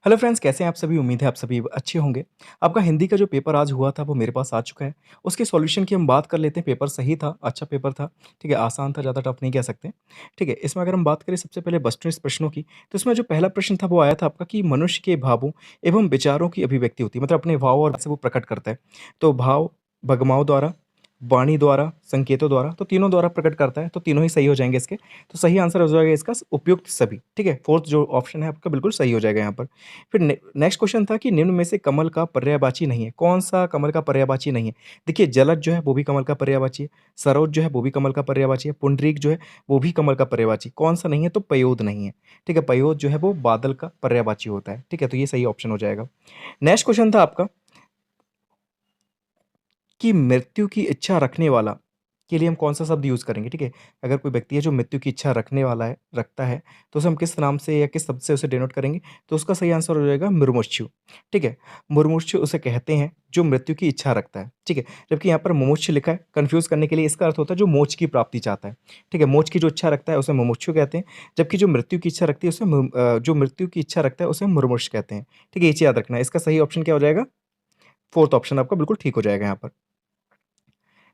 Hello friends, कैसे हैं आप सभी? उम्मीद है आप सभी अच्छे होंगे। आपका हिंदी का जो पेपर आज हुआ था वो मेरे पास आ चुका है। उसके सॉल्यूशन की हम बात कर लेते हैं। पेपर सही था, अच्छा पेपर था, ठीक है? आसान था, ज़्यादा टफ नहीं कह सकते, ठीक है? इसमें अगर हम बात करें सबसे पहले बस्टर्स प्रश्नों की, तो इसमें जो पहला प्रश्न था वो आया था आपका कि मनुष्य के भावों एवं विचारों की अभिव्यक्ति होती है, मतलब अपने भाव और से वो प्रकट करता है। तो भाव भगमाओं द्वारा, वाणी द्वारा, संकेतों द्वारा, तो तीनों द्वारा प्रकट करता है, तो तीनों ही सही हो जाएँगे इसके। तो सही आंसर हो जाएगा इसका उपयुक्त सभी, ठीक है? 4th जो ऑप्शन है आपका बिल्कुल सही हो जाएगा यहाँ पर। फिर नेक्स्ट क्वेश्चन था कि निम्न में से कमल का पर्यायवाची नहीं है। कौन-सा कमल का पर्यायवाची नहीं है? देखिए जलज जो है वो भी कमल का पर्यायवाची है, सरोज जो है वो भी कमल का पर्यायवाची है, पुंडरीक जो है वो भी कमल का पर्यायवाची। कौन-सा नहीं है? तो पयोद नहीं है, ठीक है? पयोद जो है वो बादल का पर्यायवाची होता है, ठीक है? तो ये सही ऑप्शन हो जाएगा। नेक्स्ट क्वेश्चन था आपका कि मृत्यु की इच्छा रखने वाला के लिए हम कौन-सा शब्द यूज़ करेंगे, ठीक है? अगर कोई व्यक्ति है जो मृत्यु की इच्छा रखने वाला है रखता है, तो उसे हम किस नाम से या किस शब्द से उसे डिनोट करेंगे? तो उसका सही आंसर हो जाएगा मुमुक्षु, ठीक है? मुमुक्षु उसे कहते हैं जो मृत्यु की इच्छा रखता है, ठीक है? जबकि यहाँ पर मुमुक्षु लिखा है, कन्फ्यूज़ करने के लिए इसका अर्थ होता है जो मोक्ष की प्राप्ति चाहता है, ठीक है? मोक्ष की जो इच्छा रखता है उसे मुमुक्षु कहते हैं, जबकि जो मृत्यु की इच्छा रखती है उसे जो मृत्यु की इच्छा रखता है उसे मुमुक्षु कहते हैं, ठीक है? ये चीज़ याद रखना है। इसका सही ऑप्शन क्या हो जाएगा? 4th ऑप्शन आपका बिल्कुल ठीक हो जाएगा यहाँ पर।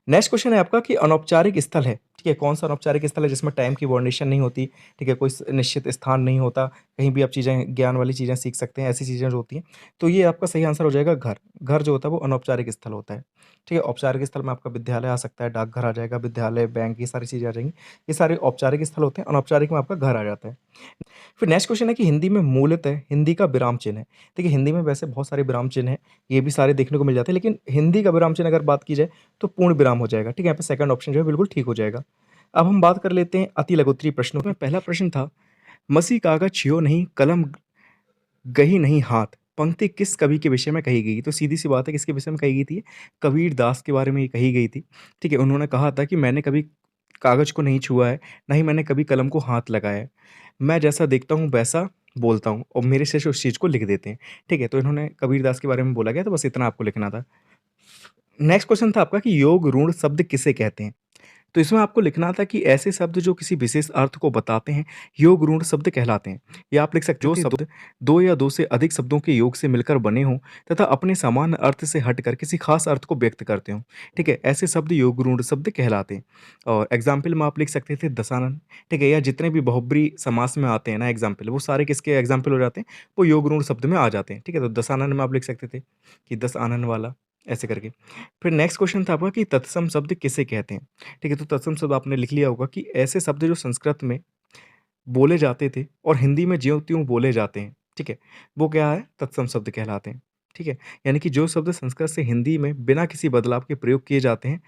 नेक्स्ट क्वेश्चन है आपका कि अनौपचारिक स्थल है, ठीक है? कौन-सा अनौपचारिक स्थल है जिसमें टाइम की बाउंडेशन नहीं होती, ठीक है? कोई स निश्चित स्थान नहीं होता, कहीं भी आप चीज़ें ज्ञान वाली चीज़ें सीख सकते हैं, ऐसी चीज़ें जो होती हैं। तो ये आपका सही आंसर हो जाएगा घर। घर जो होता है वो अनौपचारिक स्थल होता है, ठीक है? औपचारिक स्थल में आपका विद्यालय आ सकता है, डाकघर आ जाएगा, विद्यालय, बैंक ये सारी चीज़ें आ जाएँगी। ये सारे औपचारिक स्थल होते हैं, अनौपचारिक में आपका घर आ जाता है। फिर नेक्स्ट क्वेश्चन है कि हिंदी में मूलतः हिंदी का विराम चिन्ह है। देखिए हिंदी में वैसे बहुत सारे विराम चिन्ह हैं, ये भी सारे देखने को मिल जाते हैं, लेकिन हिंदी का विराम चिन्ह अगर बात की जाए तो पूर्ण विराम हो जाएगा, ठीक है? यहाँ पे सेकंड ऑप्शन जो है बिल्कुल ठीक हो जाएगा। अब हम बात कर लेते हैं अति लघुत्तरीय प्रश्नों में पहला प्रश्न था, "मसी कागज छियो नहीं, कलम गही नहीं हाथ, पंक्ति किस कवि के विषय में कही गई?" तो सीधी-सी बात है किसके विषय में कही गई थी? कबीर दास के बारे में ये कही गई थी, ठीक है? उन्होंने कहा था कि मैंने कभी कागज़ को नहीं छुआ है, ना ही मैंने कभी कलम को हाथ लगाया है। मैं जैसा देखता हूँ वैसा बोलता हूँ और मेरे से उस चीज़ को लिख देते हैं। ठीक है? तो इन्होंने कबीरदास के बारे में बोला गया तो बस इतना आपको लिखना था। नेक्स्ट क्वेश्चन था आपका कि योग रूढ़ शब्द किसे कहते हैं? तो इसमें आपको लिखना था कि ऐसे शब्द जो किसी विशेष अर्थ को बताते हैं, योग रूढ़ शब्द कहलाते हैं। या आप लिख सकते हो जो शब्द 2 या 2 से अधिक शब्दों के योग से मिलकर बने हों तथा अपने सामान्य अर्थ से हटकर किसी खास अर्थ को व्यक्त करते हों, ठीक है? ऐसे शब्द योग रूढ़ शब्द कहलाते हैं। और एग्ज़ाम्पल में आप लिख सकते थे दशानन, ठीक है? या जितने भी बहुब्री समास में आते हैं ना एग्ज़ाम्पल, वो सारे किसके एग्ज़ाम्पल हो जाते हैं? वो योग रूढ़ शब्द में आ जाते हैं, ठीक है? तो दशानन में आप लिख सकते थे कि 10 आनन वाला, ऐसे करके। फिर नेक्स्ट क्वेश्चन था आपका कि तत्सम शब्द किसे कहते हैं? ठीक है, तो तत्सम शब्द आपने लिख लिया होगा कि ऐसे शब्द जो संस्कृत में बोले जाते थे और हिंदी में ज्यों-त्यों बोले जाते हैं, ठीक है? वो क्या है? तत्सम शब्द कहलाते हैं, ठीक है? यानी कि जो शब्द संस्कृत से हिंदी में बिना किसी बदलाव के प्रयोग किए जाते हैं,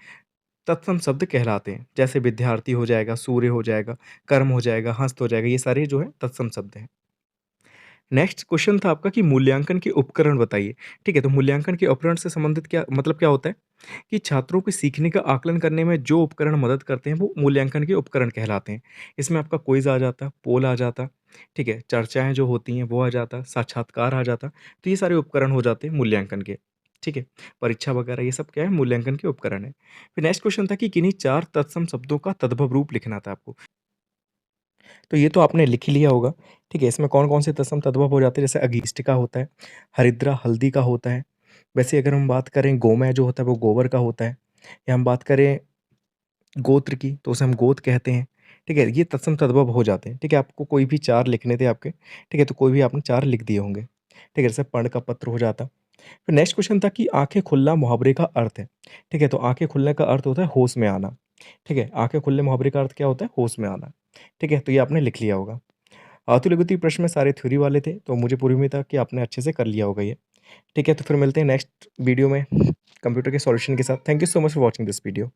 तत्सम शब्द कहलाते हैं। जैसे विद्यार्थी हो जाएगा, सूर्य हो जाएगा, कर्म हो जाएगा, हस्त हो जाएगा, ये सारे जो है तत्सम शब्द हैं। नेक्स्ट क्वेश्चन था आपका कि मूल्यांकन के उपकरण बताइए। ठीक है, तो मूल्यांकन के उपकरण से संबंधित क्या मतलब क्या होता है? कि छात्रों के सीखने का आकलन करने में जो उपकरण मदद करते हैं, वो मूल्यांकन के उपकरण कहलाते हैं। इसमें आपका क्विज़ आ जाता, पोल आ जाता, ठीक है? चर्चाएँ जो होती हैं, वो आ जाता, साक्षात्कार आ जाता। तो ये सारे उपकरण हो जाते हैं मूल्यांकन के, ठीक है? परीक्षा वगैरह ये सब क्या है? मूल्यांकन के उपकरण हैं। फिर नेक्स्ट क्वेश्चन था कि किन्हीं 4 तत्सम शब्दों का तद्भव रूप लिखना था आपको। तो ये तो आपने लिख ही लिया होगा, ठीक है? इसमें कौन-कौन से तत्सम तद्भव हो जाते हैं, जैसे अगीष्टिका होता है, हरिद्रा हल्दी का होता है। वैसे अगर हम बात करें गोमय जो होता है वो गोबर का होता है, या हम बात करें गोत्र की तो उसे हम गोत कहते हैं, ठीक है? ये तत्सम तद्भव हो जाते हैं, ठीक है? आपको कोई भी 4 लिखने थे आपके, ठीक है? तो कोई भी आपने 4 लिख दिए होंगे, ठीक है? जैसे पर्ण का पत्र हो जाता। फिर नेक्स्ट क्वेश्चन था कि आँखें खुलना मुहावरे का अर्थ है, ठीक है? तो आँखें खुलने का अर्थ होता है होश में आना, ठीक है? आँखें खुलने मुहावरे का अर्थ क्या होता है? होश में आना, ठीक है? तो ये आपने लिख लिया होगा। आतुल-लघुति प्रश्न में सारे थ्योरी वाले थे, तो मुझे पूरी उम्मीद है कि आपने अच्छे से कर लिया होगा ये। ठीक है, तो फिर मिलते हैं नेक्स्ट वीडियो में कंप्यूटर के सॉल्यूशन के साथ। Thank you so much for watching this video.